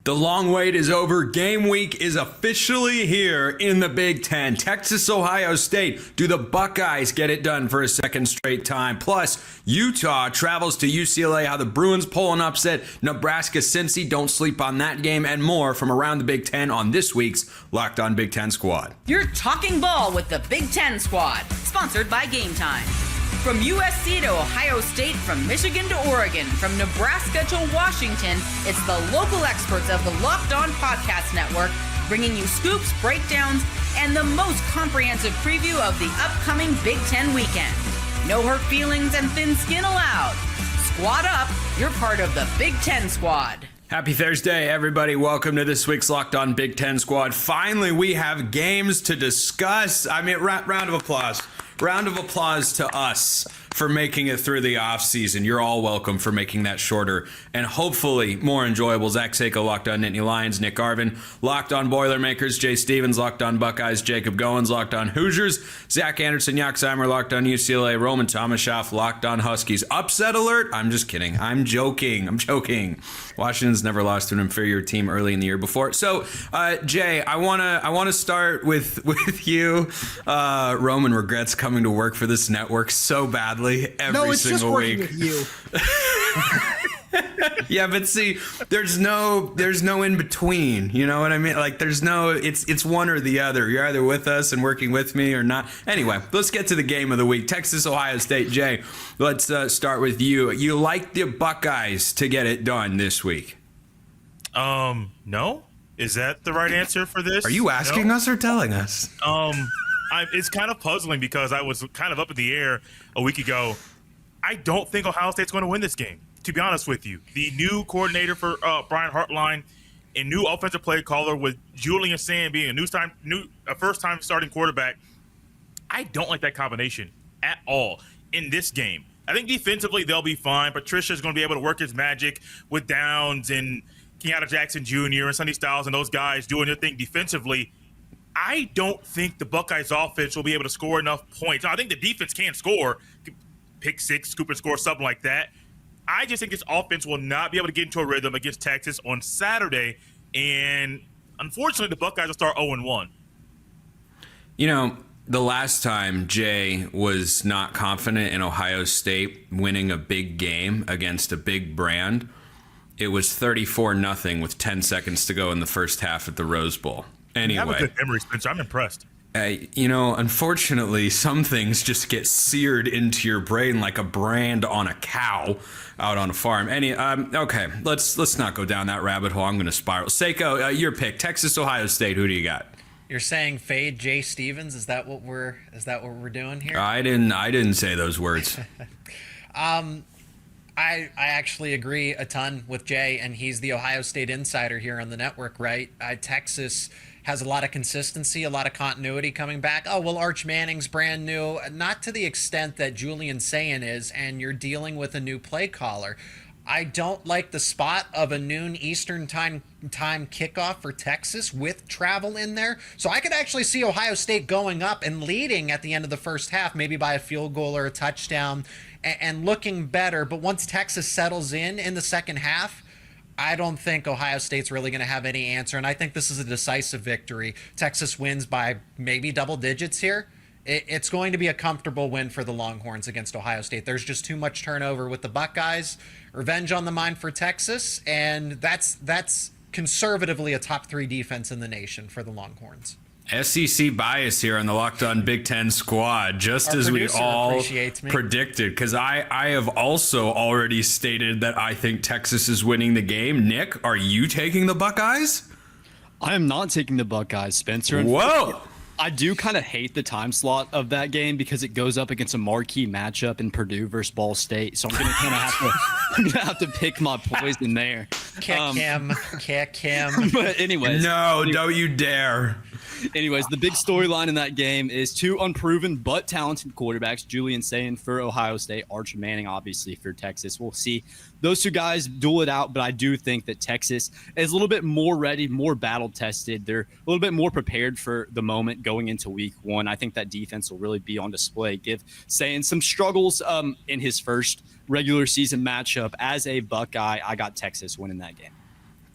The long wait is over. Game week is officially here in the Big Ten. Texas, Ohio State. Do the Buckeyes get it done for a second straight time? Plus, Utah travels to UCLA. How the Bruins pull an upset. Nebraska, Cincy. Don't sleep on that game and more from around the Big Ten on this week's Locked On Big Ten Squad. You're talking ball with the Big Ten Squad, sponsored by Game Time. From USC to Ohio State, from Michigan to Oregon, from Nebraska to Washington, it's the local experts of the Locked On Podcast Network bringing you scoops, breakdowns, and the most comprehensive preview of the upcoming Big Ten weekend. No hurt feelings and thin skin allowed. Squad up, you're part of the Big Ten Squad. Happy Thursday, everybody. Welcome to this week's Locked On Big Ten Squad. Finally, we have games to discuss. I mean, round of applause. Round of applause to us for making it through the offseason. You're all welcome for making that shorter and hopefully more enjoyable. Zach Seiko, Locked On Nittany Lions. Nick Garvin, Locked On Boilermakers. Jay Stevens, Locked On Buckeyes. Jacob Goins, Locked On Hoosiers. Zach Anderson, Yaxheimer, Locked On UCLA. Roman Thomashoff, Locked On Huskies. Upset alert? I'm just kidding. I'm joking. Washington's never lost to an inferior team early in the year before. So, Jay, I wanna start with you. Roman regrets coming to work for this network so badly every single week. With you. Yeah, but see, there's no in between. You know what I mean? Like, it's one or the other. You're either with us and working with me or not. Anyway, let's get to the game of the week. Texas, Ohio State. Jay, let's start with you. You like the Buckeyes to get it done this week? No. Is that the right answer for this? Are you asking us or telling us? It's kind of puzzling because I was kind of up in the air a week ago. I don't think Ohio State's going to win this game, to be honest with you. The new coordinator for Brian Hartline and new offensive play caller with Julian Sand being a first-time starting quarterback, I don't like that combination at all in this game. I think defensively they'll be fine. Patricia's going to be able to work his magic with Downs and Kenyatta Jackson Jr. and Sonny Styles and those guys doing their thing defensively. I don't think the Buckeyes offense will be able to score enough points. I think the defense can score, pick six, scoop and score, something like that. I just think this offense will not be able to get into a rhythm against Texas on Saturday. And unfortunately, the Buckeyes will start 0-1. You know, the last time Jay was not confident in Ohio State winning a big game against a big brand, it was 34-0 with 10 seconds to go in the first half at the Rose Bowl. Anyway, you have a good memory, Spencer. I'm impressed. Unfortunately, some things just get seared into your brain like a brand on a cow out on a farm. Okay, let's not go down that rabbit hole. I'm going to spiral. Seiko, your pick: Texas, Ohio State. Who do you got? You're saying fade Jay Stevens? Is that what we're doing here? I didn't say those words. I actually agree a ton with Jay, and he's the Ohio State insider here on the network, right? Texas has a lot of consistency, a lot of continuity coming back. Oh, well, Arch Manning's brand new. Not to the extent that Julian Sayin is, and you're dealing with a new play caller. I don't like the spot of a noon Eastern time kickoff for Texas with travel in there. So I could actually see Ohio State going up and leading at the end of the first half, maybe by a field goal or a touchdown, and looking better. But once Texas settles in the second half, I don't think Ohio State's really going to have any answer, and I think this is a decisive victory. Texas wins by maybe double digits here. It's going to be a comfortable win for the Longhorns against Ohio State. There's just too much turnover with the Buckeyes. Revenge on the mind for Texas, and that's conservatively a top 3 defense in the nation for the Longhorns. SEC bias here on the Locked On Big Ten Squad, just as we all predicted, because I have also already stated that I think Texas is winning the game. Nick, are you taking the Buckeyes? I am not taking the Buckeyes, Spencer. Whoa! I do kind of hate the time slot of that game because it goes up against a marquee matchup in Purdue versus Ball State. So I'm going to kind of have to pick my poison there. Kick him. But anyways. No, don't you dare. Anyways, the big storyline in that game is two unproven but talented quarterbacks, Julian Sayin for Ohio State, Arch Manning obviously for Texas. We'll see those two guys duel it out, but I do think that Texas is a little bit more ready, more battle-tested. They're a little bit more prepared for the moment going into week one. I think that defense will really be on display. Give Sayin some struggles in his first regular season matchup. As a Buckeye, I got Texas winning that game.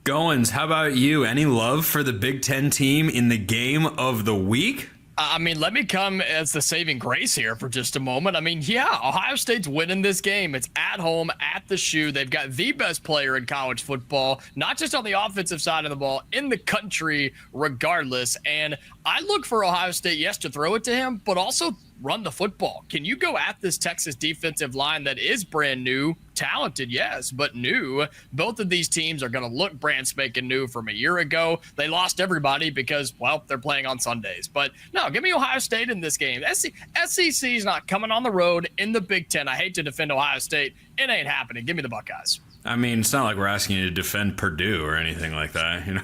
Goins, how about you? Any love for the Big Ten team in the game of the week? I mean, let me come as the saving grace here for just a moment. I mean, yeah, Ohio State's winning this game. It's at home, at the shoe. They've got the best player in college football, not just on the offensive side of the ball, in the country regardless. And I look for Ohio State, yes, to throw it to him, but also run the football. Can you go at this Texas defensive line that is brand new, talented, yes, but new? Both of these teams are going to look brand spanking new from a year ago. They lost everybody because, well, they're playing on Sundays. But no, give me Ohio State in this game. SEC is not coming on the road in the Big Ten. I hate to defend Ohio State. It ain't happening. Give me the Buckeyes. I mean, it's not like we're asking you to defend Purdue or anything like that. You know,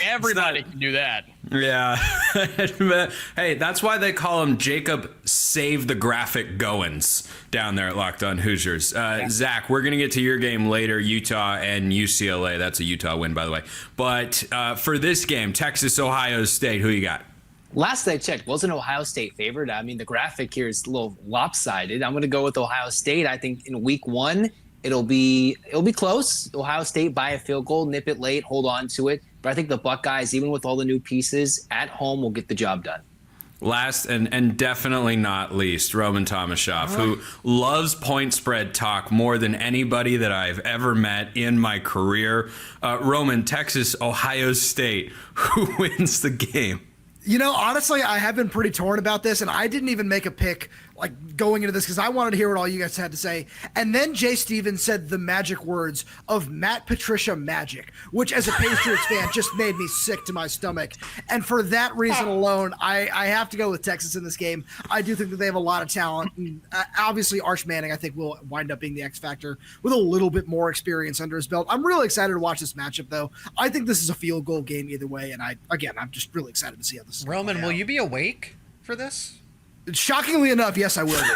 Everybody can do that. Yeah. Hey, that's why they call him Jacob Save the Graphic Goins down there at Locked On Hoosiers. Zach, we're going to get to your game later, Utah and UCLA. That's a Utah win, by the way. But for this game, Texas, Ohio State, who you got? Last I checked, wasn't Ohio State favored? I mean, the graphic here is a little lopsided. I'm going to go with Ohio State. I think in week one, it'll be close. Ohio State by a field goal, nip it late, hold on to it. But I think the Buckeyes, even with all the new pieces at home, will get the job done. Last and definitely not least, Roman Tomashoff, who loves point spread talk more than anybody that I've ever met in my career. Roman, Texas, Ohio State, who wins the game? You know, honestly, I have been pretty torn about this, and I didn't even make a pick like going into this because I wanted to hear what all you guys had to say. And then Jay Stevens said the magic words of Matt Patricia magic, which as a Patriots fan just made me sick to my stomach. And for that reason alone, I have to go with Texas in this game. I do think that they have a lot of talent. And, obviously, Arch Manning, I think, will wind up being the X factor with a little bit more experience under his belt. I'm really excited to watch this matchup, though. I think this is a field goal game either way. And I'm just really excited to see how this is Roman, will you be awake for this? Shockingly enough, yes, I will. I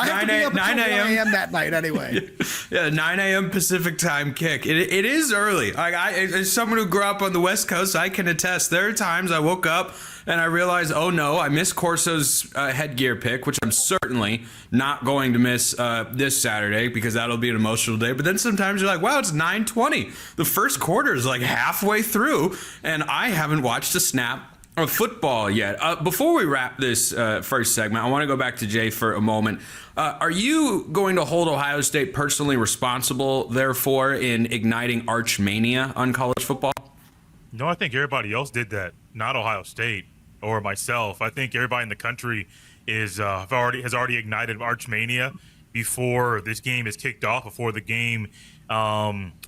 have to be up until 9 a.m. that night anyway. Yeah, 9 a.m. Pacific time kick. It is early. Like as someone who grew up on the West Coast, I can attest. There are times I woke up and I realized, oh no, I missed Corso's headgear pick, which I'm certainly not going to miss this Saturday because that'll be an emotional day. But then sometimes you're like, wow, it's 9:20. The first quarter is like halfway through, and I haven't watched a snap of football yet. Before we wrap this first segment, I want to go back to Jay for a moment. Are you going to hold Ohio State personally responsible, therefore, in igniting Arch Mania on college football? No, I think everybody else did that, not Ohio State or myself. I think everybody in the country has already ignited Arch Mania before this game is kicked off, before the game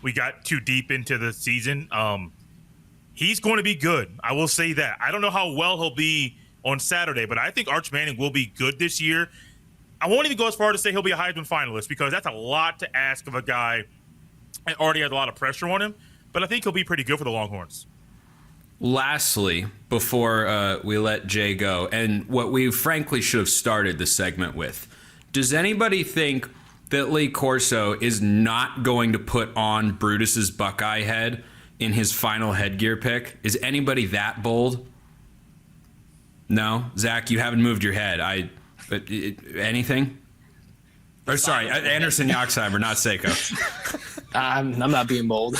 we got too deep into the season. He's going to be good. I will say that. I don't know how well he'll be on Saturday, but I think Arch Manning will be good this year. I won't even go as far to say he'll be a Heisman finalist because that's a lot to ask of a guy that already has a lot of pressure on him, but I think he'll be pretty good for the Longhorns. Lastly, before we let Jay go, and what we frankly should have started the segment with, does anybody think that Lee Corso is not going to put on Brutus's Buckeye head in his final headgear pick? Is anybody that bold? No? Zach, you haven't moved your head. Anything? Or sorry, Anderson Yoxheimer, not Seiko. I'm not being bold.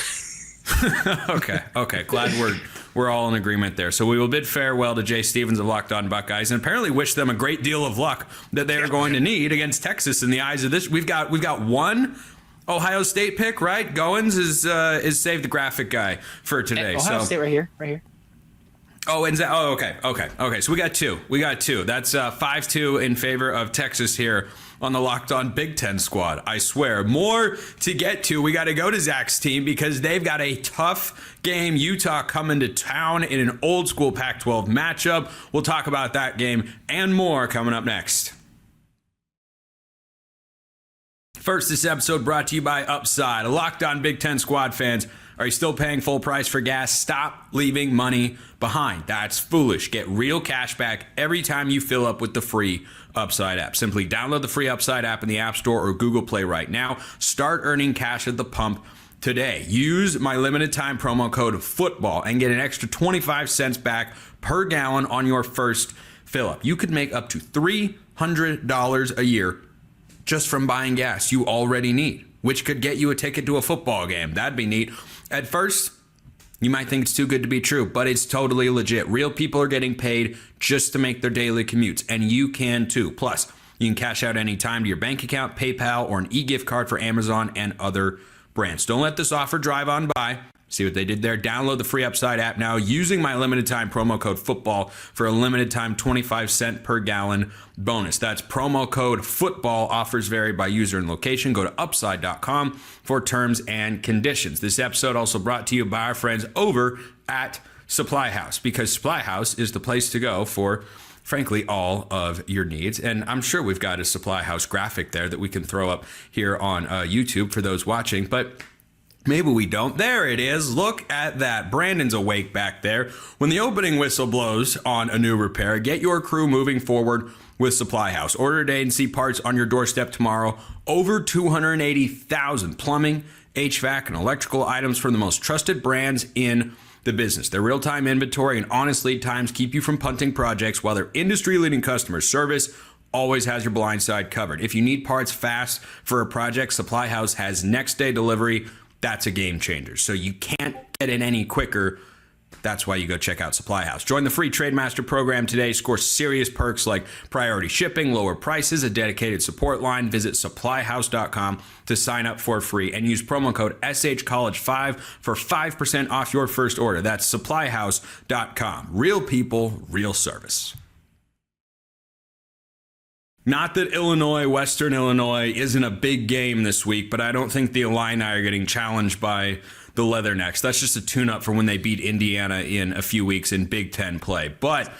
Okay. Glad we're all in agreement there. So we will bid farewell to Jay Stevens of Locked On Buckeyes and apparently wish them a great deal of luck that they are going to need against Texas in the eyes of this. We've got one Ohio State pick, right? Goins is Save the Graphic guy for today. Ohio State right here. Oh, and okay. So we got two. That's 5-2 in favor of Texas here on the Locked On Big Ten squad. I swear, more to get to. We got to go to Zach's team because they've got a tough game. Utah coming to town in an old school Pac-12 matchup. We'll talk about that game and more coming up next. First, this episode brought to you by Upside. Locked On Big Ten squad fans, are you still paying full price for gas? Stop leaving money behind. That's foolish. Get real cash back every time you fill up with the free Upside app. Simply download the free Upside app in the App Store or Google Play right now. Start earning cash at the pump today. Use my limited time promo code FOOTBALL and get an extra 25 cents back per gallon on your first fill up. You could make up to $300 a year just from buying gas you already need. which could get you a ticket to a football game. That'd be neat. At first, you might think it's too good to be true, but it's totally legit. Real people are getting paid just to make their daily commutes, and you can too. Plus, you can cash out anytime to your bank account, PayPal, or an e-gift card for Amazon and other brands. Don't let this offer drive on by. See what they did there? Download the free Upside app now using my limited time promo code football for a limited time 25-cent per gallon bonus. That's promo code football. Offers vary by user and location. Go to upside.com for terms and conditions. This episode also brought to you by our friends over at Supply House, because Supply House is the place to go for, frankly, all of your needs. And I'm sure we've got a Supply House graphic there that we can throw up here on YouTube for those watching, but maybe we don't. There it is. Look at that. Brandon's awake back there. When the opening whistle blows on a new repair, get your crew moving forward with Supply House. Order today and see parts on your doorstep tomorrow. Over 280,000 plumbing, HVAC, and electrical items from the most trusted brands in the business. Their real-time inventory and honest lead times keep you from punting projects, while their industry-leading customer service always has your blind side covered. If you need parts fast for a project, Supply House has next-day delivery. That's a game changer. So you can't get it any quicker. That's why you go check out Supply House. Join the free Trademaster program today. Score serious perks like priority shipping, lower prices, a dedicated support line. Visit supplyhouse.com to sign up for free and use promo code SHCollege5 for 5% off your first order. That's supplyhouse.com. Real people, real service. Not that Western Illinois isn't a big game this week, but I don't think the Illini are getting challenged by the Leathernecks. That's just a tune-up for when they beat Indiana in a few weeks in Big Ten play. But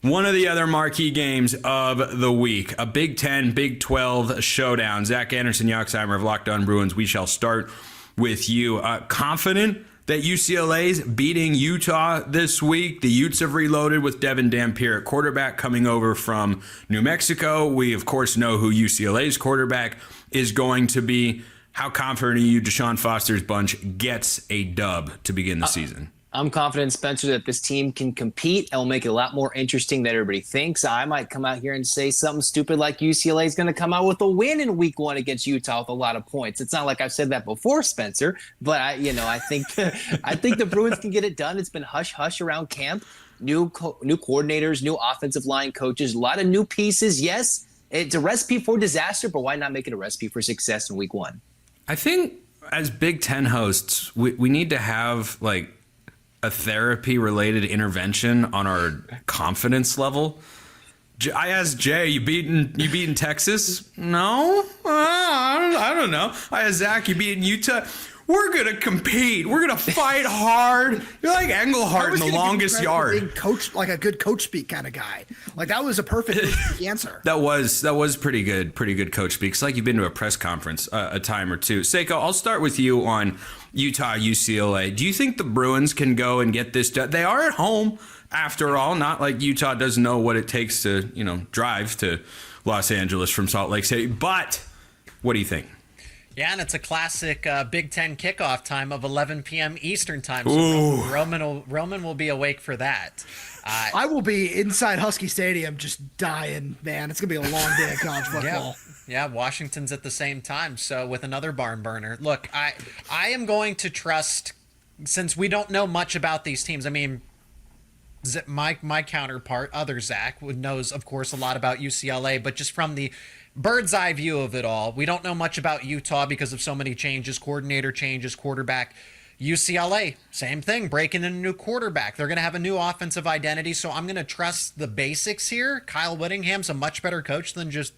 one of the other marquee games of the week, a Big Ten, Big 12 showdown. Zach Anderson-Yoxheimer of Locked On Bruins, we shall start with you. Confident that UCLA's beating Utah this week. The Utes have reloaded with Devin Dampier at quarterback coming over from New Mexico. We, of course, know who UCLA's quarterback is going to be. How confident are you Deshaun Foster's bunch gets a dub to begin the season? I'm confident, Spencer, that this team can compete and will make it a lot more interesting than everybody thinks. I might come out here and say something stupid like UCLA is going to come out with a win in week 1 against Utah with a lot of points. It's not like I've said that before, Spencer, but I think I think the Bruins can get it done. It's been hush-hush around camp. New coordinators, new offensive line coaches, a lot of new pieces. Yes, it's a recipe for disaster, but why not make it a recipe for success in week 1? I think as Big Ten hosts, we need to have like a therapy-related intervention on our confidence level. I asked Jay, you beaten Texas? No, I don't know. I asked Zach, you beaten Utah? We're gonna compete. We're gonna fight hard. You're like Engelhart in The Longest Yard. Coach, like a good coach speak kind of guy. Like that was a perfect answer. That was pretty good coach speak. It's like you've been to a press conference a time or two. Seiko, I'll start with you on Utah, UCLA. Do you think the Bruins can go and get this done? They are at home, after all. Not like Utah doesn't know what it takes to, drive to Los Angeles from Salt Lake City. But what do you think? Yeah, and it's a classic Big Ten kickoff time of 11 p.m. Eastern time. So Roman will be awake for that. I will be inside Husky Stadium just dying, man. It's going to be a long day of college football. Yeah, Washington's at the same time, so with another barn burner. Look, I am going to trust, since we don't know much about these teams. I mean, my counterpart, other Zach, knows, of course, a lot about UCLA, but just from the bird's eye view of it all, we don't know much about Utah because of so many changes, coordinator changes, quarterback. UCLA, same thing, breaking in a new quarterback. They're going to have a new offensive identity, so I'm going to trust the basics here. Kyle Whittingham's a much better coach than just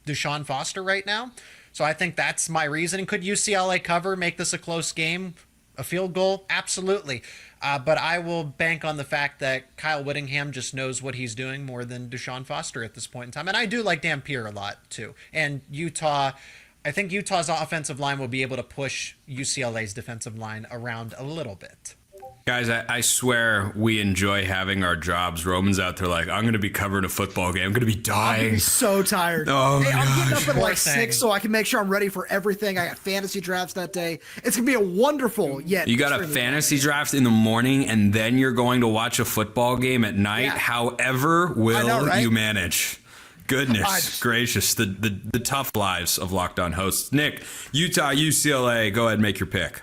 Deshaun Foster right now. So I think that's my reasoning. Could UCLA cover, make this a close game, a field goal? Absolutely. But I will bank on the fact that Kyle Whittingham just knows what he's doing more than Deshaun Foster at this point in time. And I do like Dampier a lot, too. And Utah, I think Utah's offensive line will be able to push UCLA's defensive line around a little bit. Guys, I swear we enjoy having our jobs. Roman's out there like, I'm going to be covering a football game. I'm going to be dying. I'm so tired. Oh, hey, my I'm getting gosh. up at like 6 so I can make sure I'm ready for everything. I got fantasy drafts that day. It's going to be a wonderful yet. You got a fantasy draft in the morning, and then you're going to watch a football game at night. Yeah. However will you manage? Goodness gracious, the tough lives of Locked On hosts. Nick, Utah, UCLA, go ahead and make your pick.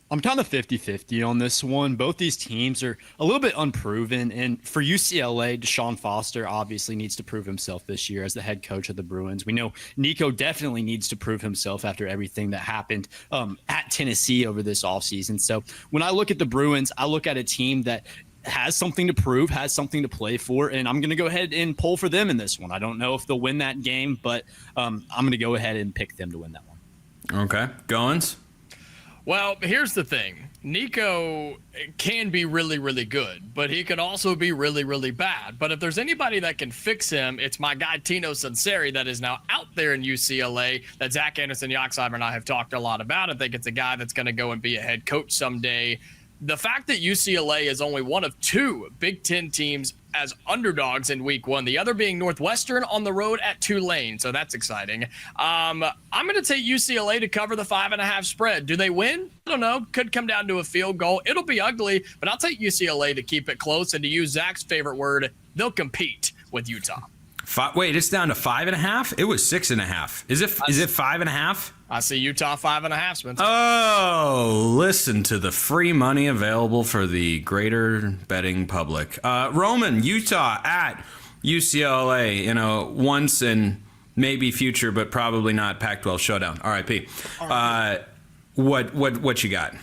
I'm kind of 50-50 on this one. Both these teams are a little bit unproven. And for UCLA, Deshaun Foster obviously needs to prove himself this year as the head coach of the Bruins. We know Nico definitely needs to prove himself after everything that happened at Tennessee over this offseason. So when I look at the Bruins, I look at a team that has something to prove, has something to play for, and I'm going to go ahead and pull for them in this one. I don't know if they'll win that game, but I'm going to go ahead and pick them to win that one. Okay. Goins? Well, here's the thing. Nico can be really, really good, but he can also be really, really bad. But if there's anybody that can fix him, it's my guy Tino Sunseri that is now out there in UCLA that Zach Anderson-Yoxsimer and I have talked a lot about. I think it's a guy that's going to go and be a head coach someday. The fact that UCLA is only one of 2 Big Ten teams as underdogs in week 1, the other being Northwestern on the road at Tulane, so that's exciting. I'm going to take UCLA to cover the 5.5 spread. Do they win? I don't know. Could come down to a field goal. It'll be ugly, but I'll take UCLA to keep it close, and to use Zach's favorite word, they'll compete with Utah. Wait, it's down to 5.5? It was 6.5. Is it 5.5? I see Utah 5.5, Spencer. Oh, listen to the free money available for the greater betting public. Roman, Utah at UCLA, once in maybe future, but probably not Pac-12 showdown. RIP. What you got?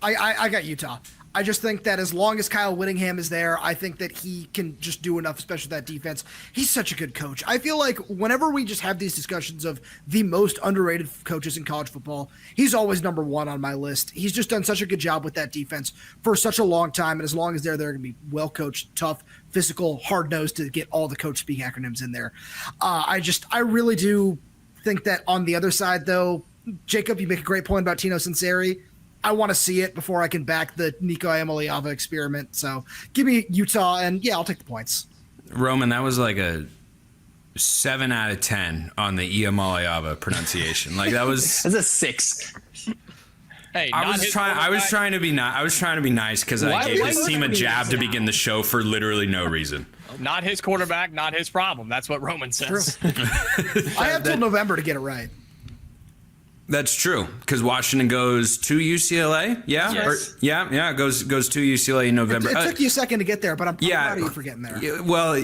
I got Utah. I just think that as long as Kyle Whittingham is there, I think that he can just do enough, especially that defense. He's such a good coach. I feel like whenever we just have these discussions of the most underrated coaches in college football, he's always number 1 on my list. He's just done such a good job with that defense for such a long time. And as long as they're going to be well coached, tough, physical, hard-nosed to get all the coach speak acronyms in there. I really do think that on the other side, though, Jacob, you make a great point about Tino Sunseri. I want to see it before I can back the Nico Amaliava experiment. So give me Utah, and yeah, I'll take the points. Roman, that was like a 7 out of 10 on the Amaliava pronunciation. Like that was. That's a 6. Hey, I was trying to be nice because I gave this team a jab to begin the show for literally no reason. Not his quarterback, not his problem. That's what Roman says. I have till November to get it right. That's true, because Washington goes to UCLA. Yeah, yes. It goes to UCLA in November. It took you a second to get there, but I'm proud of you for getting there. Well,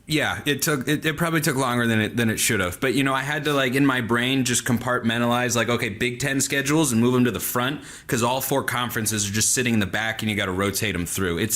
yeah, it probably took longer than it should have. But I had to in my brain just compartmentalize okay, Big Ten schedules and move them to the front because all 4 conferences are just sitting in the back and you got to rotate them through.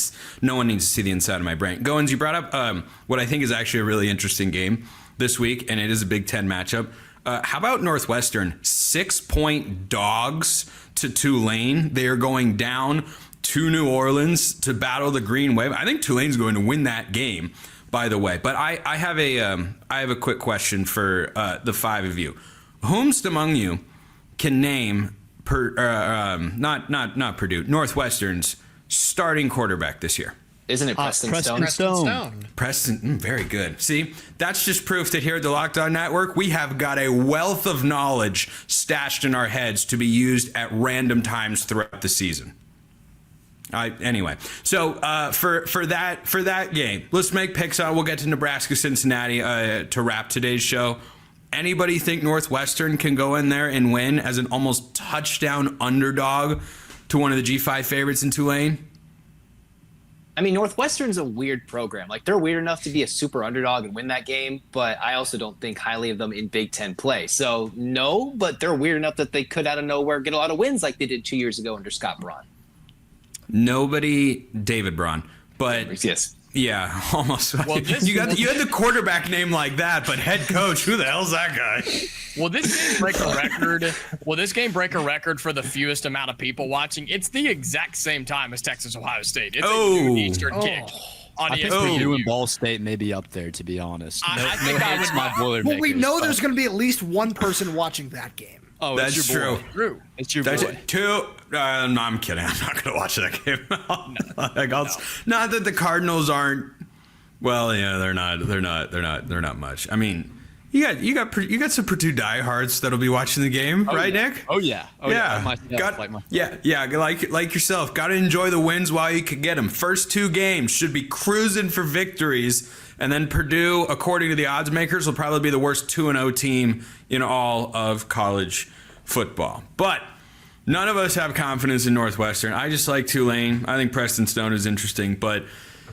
No one needs to see the inside of my brain. Goins, you brought up what I think is actually a really interesting game this week, and it is a Big Ten matchup. How about Northwestern? 6-point dogs to Tulane. They are going down to New Orleans to battle the Green Wave. I think Tulane's going to win that game, by the way. But I have a quick question for the 5 of you. Whomst among you can name not Purdue, Northwestern's starting quarterback this year? Isn't it Preston Stone? Preston, very good. See, that's just proof that here at the Locked On Network, we have got a wealth of knowledge stashed in our heads to be used at random times throughout the season. Anyway, so for that game, let's make picks on. We'll get to Nebraska, Cincinnati to wrap today's show. Anybody think Northwestern can go in there and win as an almost touchdown underdog to one of the G5 favorites in Tulane? I mean, Northwestern's a weird program. They're weird enough to be a super underdog and win that game, but I also don't think highly of them in Big Ten play. So, no, but they're weird enough that they could, out of nowhere, get a lot of wins like they did 2 years ago under Scott Braun. Nobody, David Braun, but yes. Yeah, almost. Well, you had the quarterback name like that, but head coach, who the hell's that guy? Will this game break a record? Will this game break a record for the fewest amount of people watching? It's the exact same time as Texas Ohio State. It's a noon Eastern kick on I think Purdue and Ball State may be up there, to be honest. I think I would. My Boilermakers. Well, we know there's going to be at least one person watching that game. Oh, that's true. It's your boy. No, I'm kidding. I'm not going to watch that game. No. Not that the Cardinals aren't. Well, yeah, they're not much. I mean, You got some Purdue diehards that'll be watching the game, right, yeah. Nick? Oh yeah. Like yourself. Got to enjoy the wins while you can get them. First 2 games should be cruising for victories, and then Purdue, according to the odds makers, will probably be the worst 2-0 team in all of college football. But none of us have confidence in Northwestern. I just like Tulane. I think Preston Stone is interesting, but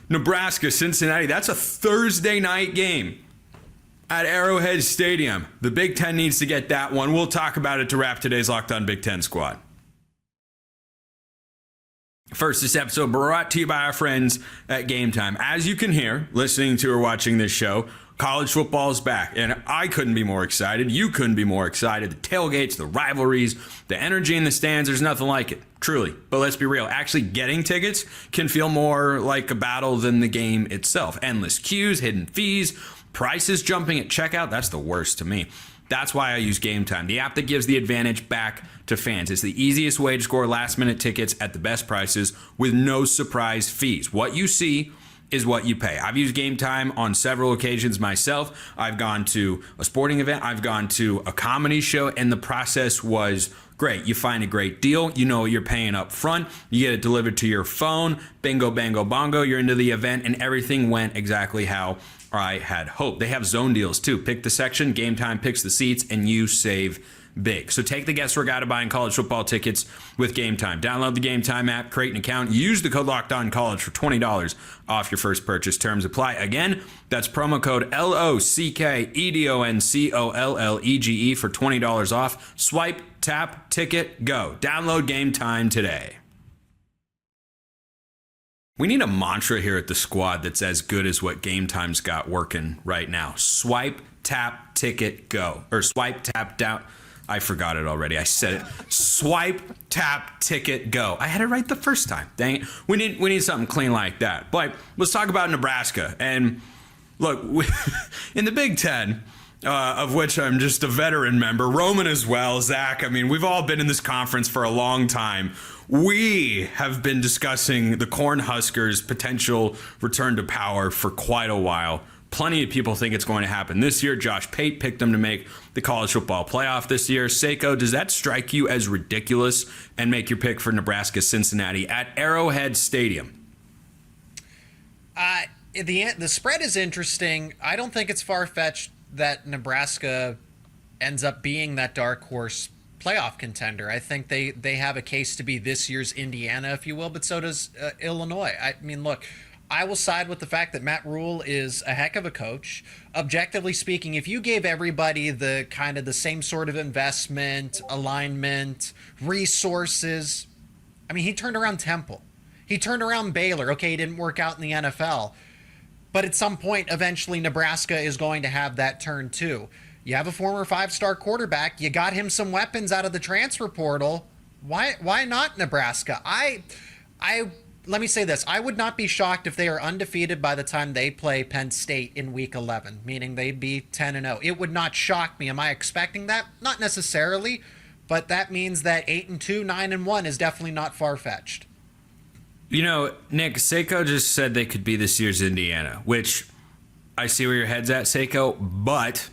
Nebraska, Cincinnati, that's a Thursday night game at Arrowhead Stadium. The Big Ten needs to get that one. We'll talk about it to wrap today's Locked On Big Ten Squad. First, this episode brought to you by our friends at Game Time. As you can hear, listening to or watching this show, college football is back, and I couldn't be more excited. You couldn't be more excited. The tailgates, the rivalries, the energy in the stands, there's nothing like it, truly. But let's be real. Actually getting tickets can feel more like a battle than the game itself. Endless queues, hidden fees, prices jumping at checkout, that's the worst to me. That's why I use Game Time, the app that gives the advantage back to fans. It's the easiest way to score last-minute tickets at the best prices with no surprise fees. What you see is what you pay. I've used Game Time on several occasions myself. I've gone to a sporting event. I've gone to a comedy show, and the process was great. You find a great deal. You know what you're paying up front. You get it delivered to your phone. Bingo, bango, bongo. You're into the event, and everything went exactly how I had hoped. They have zone deals, too. Pick the section, Game Time picks the seats, and you save big. So take the guesswork out of buying college football tickets with Game Time. Download the Game Time app, create an account, use the code LOCKEDONCollege for $20 off your first purchase. Terms apply. Again, that's promo code LOCKEDONCOLLEGE for $20 off. Swipe, tap, ticket, go. Download Game Time today. We need a mantra here at the squad that's as good as what Game Time's got working right now. Swipe, tap, ticket, go. Or swipe, tap, down. I forgot it already. I said it. Swipe, tap, ticket, go. I had it right the first time. Dang it. We need something clean like that. But let's talk about Nebraska. And look, in the Big Ten, of which I'm just a veteran member, Roman as well, Zach. I mean, we've all been in this conference for a long time. We have been discussing the Cornhuskers' potential return to power for quite a while. Plenty of people think it's going to happen this year. Josh Pate picked them to make the college football playoff this year. Seiko, does that strike you as ridiculous and make your pick for Nebraska Cincinnati at Arrowhead Stadium? The spread is interesting. I don't think it's far-fetched that Nebraska ends up being that dark horse playoff contender. I think they have a case to be this year's Indiana, if you will, but so does Illinois. I mean, look, I will side with the fact that Matt Rhule is a heck of a coach. Objectively speaking, if you gave everybody the kind of the same sort of investment, alignment, resources, I mean, he turned around Temple. He turned around Baylor. Okay, he didn't work out in the NFL. But at some point, eventually, Nebraska is going to have that turn too. You have a former 5-star quarterback. You got him some weapons out of the transfer portal. Why not Nebraska? Let me say this. I would not be shocked if they are undefeated by the time they play Penn State in Week 11, meaning they'd be 10-0. It would not shock me. Am I expecting that? Not necessarily, but that means that 8-2, 9-1 is definitely not far-fetched. You know, Nick, Seiko just said they could be this year's Indiana, which I see where your head's at, Seiko, but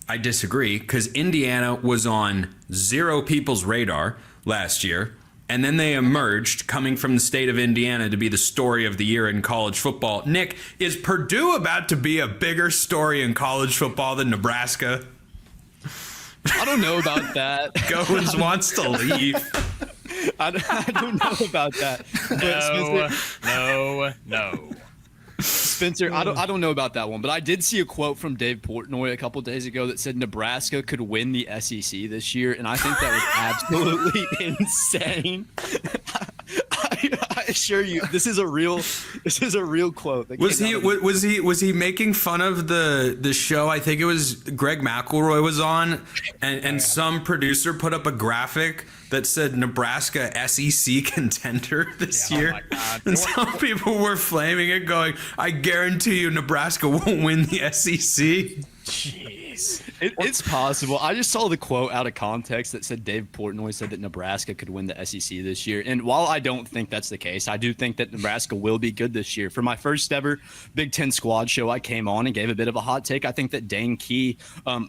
I disagree because Indiana was on zero people's radar last year. And then they emerged, coming from the state of Indiana, to be the story of the year in college football. Nick, is Purdue about to be a bigger story in college football than Nebraska? I don't know about that. Goins wants to leave. I don't know about that. No. Spencer, I don't know about that one, but I did see a quote from Dave Portnoy a couple days ago that said Nebraska could win the SEC this year, and I think that was absolutely insane. I assure you, this is a real quote. Was he making fun of the show? I think it was Greg McElroy was on, and some producer put up a graphic that said Nebraska SEC contender this year. Oh my God. And some people were flaming it, going, I guarantee you Nebraska won't win the SEC. Jeez. Jeez. It's possible. I just saw the quote out of context that said Dave Portnoy said that Nebraska could win the SEC this year. And while I don't think that's the case, I do think that Nebraska will be good this year. For my first ever Big Ten squad show, I came on and gave a bit of a hot take. I think that Dane Key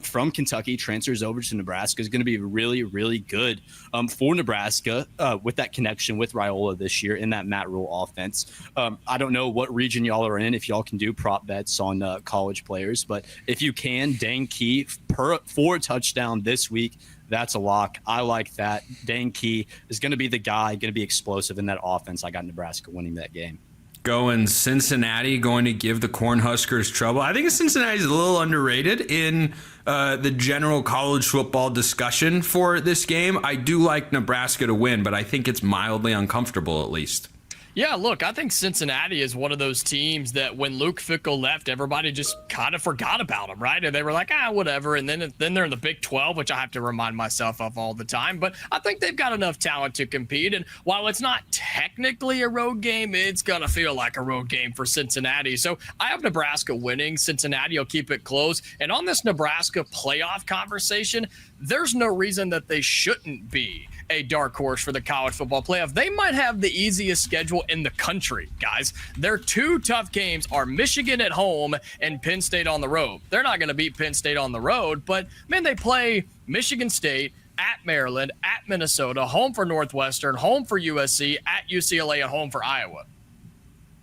from Kentucky transfers over to Nebraska is going to be really, really good for Nebraska with that connection with Rhule this year in that Matt Rhule offense. I don't know what region y'all are in, if y'all can do prop bets on college players, but if you can, Dane Key for a touchdown this week, that's a lock. I like that. Dane Key is going to be the guy, going to be explosive in that offense. I got Nebraska winning that game. Going Cincinnati, going to give the Cornhuskers trouble. I think Cincinnati's a little underrated in the general college football discussion for this game. I do like Nebraska to win, but I think it's mildly uncomfortable at least. Yeah, look, I think Cincinnati is one of those teams that when Luke Fickell left, everybody just kind of forgot about him, right? And they were like, whatever. And then they're in the Big 12, which I have to remind myself of all the time. But I think they've got enough talent to compete. And while it's not technically a road game, it's going to feel like a road game for Cincinnati. So I have Nebraska winning. Cincinnati will keep it close. And on this Nebraska playoff conversation, there's no reason that they shouldn't be a dark horse for the college football playoff. They might have the easiest schedule in the country, guys. Their two tough games are Michigan at home and Penn State on the road. They're not going to beat Penn State on the road, but man, they play Michigan State, at Maryland, at Minnesota, home for Northwestern, home for USC, at UCLA, and home for Iowa.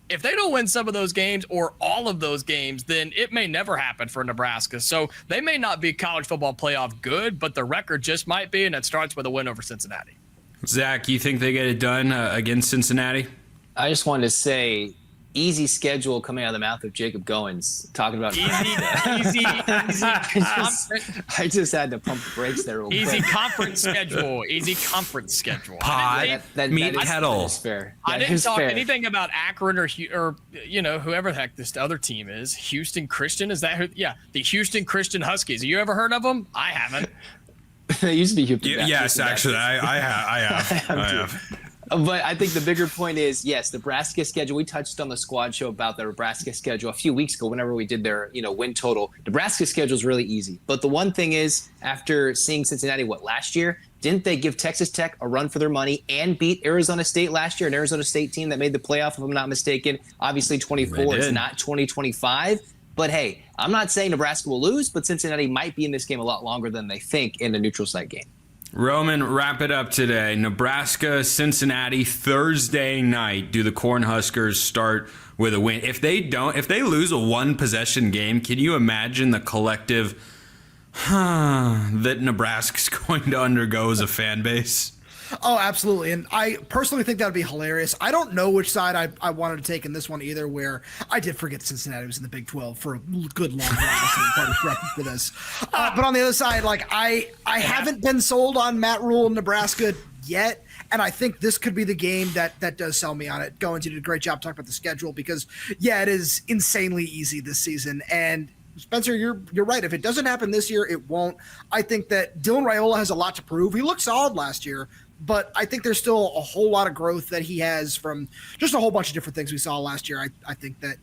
If they don't win some of those games or all of those games, then it may never happen for Nebraska. So they may not be college football playoff good, but the record just might be, and it starts with a win over Cincinnati. Zach, you think they get it done against Cincinnati? I just wanted to say, easy schedule coming out of the mouth of Jacob Goins talking about easy. I just had to pump the brakes there. Real Easy quick. conference schedule. Easy conference schedule. Pod, meat kettle. That is fair. I That didn't is talk fair. anything about Akron or whoever the heck this other team is. Houston Christian, is that who? Yeah, the Houston Christian Huskies. Have you ever heard of them? I haven't. They used to be Houston. Yes, actually, I have. But I think the bigger point is, yes, Nebraska schedule. We touched on the squad show about the Nebraska schedule a few weeks ago whenever we did their, win total. Nebraska schedule is really easy. But the one thing is, after seeing Cincinnati, last year, didn't they give Texas Tech a run for their money and beat Arizona State last year, an Arizona State team that made the playoff, if I'm not mistaken? Obviously, 24 is not 2025. But, hey, I'm not saying Nebraska will lose, but Cincinnati might be in this game a lot longer than they think in a neutral site game. Roman, wrap it up today. Nebraska, Cincinnati, Thursday night. Do the Cornhuskers start with a win? If they lose a one-possession game, can you imagine the collective that Nebraska's going to undergo as a fan base? Oh, absolutely. And I personally think that would be hilarious. I don't know which side I wanted to take in this one either, where I did forget Cincinnati was in the Big 12 for a good long while for this. But on the other side, I haven't been sold on Matt Rhule in Nebraska yet. And I think this could be the game that does sell me on it. Goins, you did a great job talking about the schedule because, it is insanely easy this season. And Spencer, you're right. If it doesn't happen this year, it won't. I think that Dylan Raiola has a lot to prove. He looked solid last year, but I think there's still a whole lot of growth that he has from just a whole bunch of different things we saw last year. I think that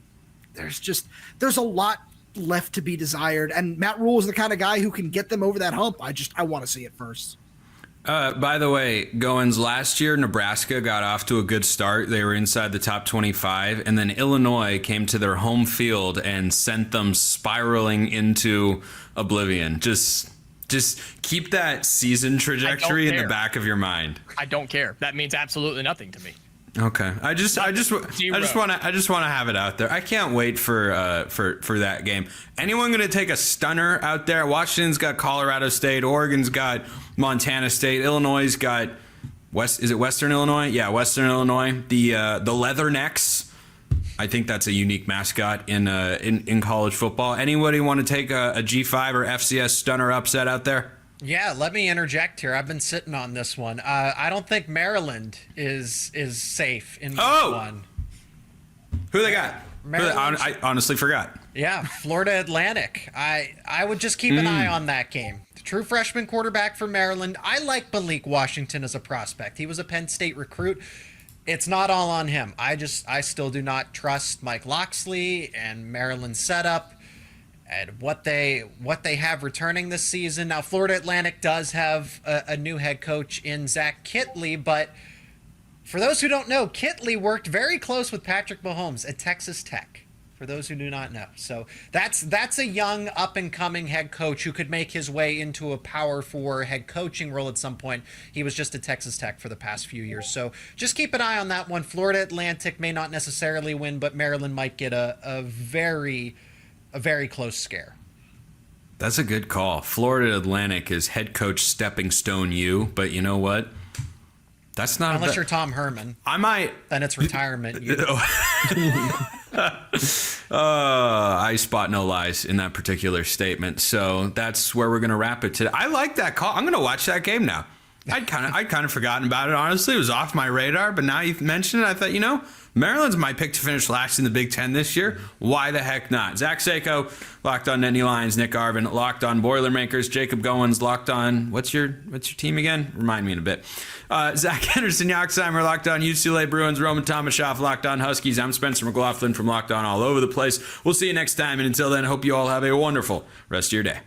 there's a lot left to be desired, and Matt Rhule is the kind of guy who can get them over that hump. I want to see it first. By the way, Goins, last year Nebraska got off to a good start. They were inside the top 25, and then Illinois came to their home field and sent them spiraling into oblivion. Just keep that season trajectory in the back of your mind. I don't care. That means absolutely nothing to me. Okay. I just want to have it out there. I can't wait for that game. Anyone going to take a stunner out there? Washington's got Colorado State, Oregon's got Montana State, Illinois' got Western Illinois? Yeah, Western Illinois. The Leathernecks. I think that's a unique mascot in college football. Anybody want to take a G5 or FCS stunner upset out there? Yeah, let me interject here. I've been sitting on this one. I don't think Maryland is safe in this one. Who they got? I honestly forgot. Yeah, Florida Atlantic. I would just keep an eye on that game. The true freshman quarterback for Maryland. I like Malik Washington as a prospect. He was a Penn State recruit. It's not all on him. I still do not trust Mike Loxley and Maryland's setup. and what they have returning this season. Now, Florida Atlantic does have a new head coach in Zach Kittley, but for those who don't know, Kittley worked very close with Patrick Mahomes at Texas Tech. For those who do not know, so that's a young up-and-coming head coach who could make his way into a Power 4 head coaching role at some point. He was just at Texas Tech for the past few years, so just keep an eye on that one. Florida Atlantic may not necessarily win, but Maryland might get a very close scare. That's a good call. Florida Atlantic is head coach Stepping Stone U, but you know what? That's not unless you're Tom Herman. I might. Then it's retirement. I spot no lies in that particular statement. So that's where we're gonna wrap it today. I like that call. I'm gonna watch that game now. I'd kind of forgotten about it. Honestly, it was off my radar. But now you've mentioned it, I thought, Maryland's my pick to finish last in the Big Ten this year. Why the heck not? Zach Sako, locked on Nittany Lions. Nick Arvin, locked on Boilermakers. Jacob Goins, locked on what's your team again? Remind me in a bit. Zach Henderson, Yoxheimer, locked on UCLA Bruins. Roman Tomashoff, locked on Huskies. I'm Spencer McLaughlin from Locked On All Over the Place. We'll see you next time, and until then, hope you all have a wonderful rest of your day.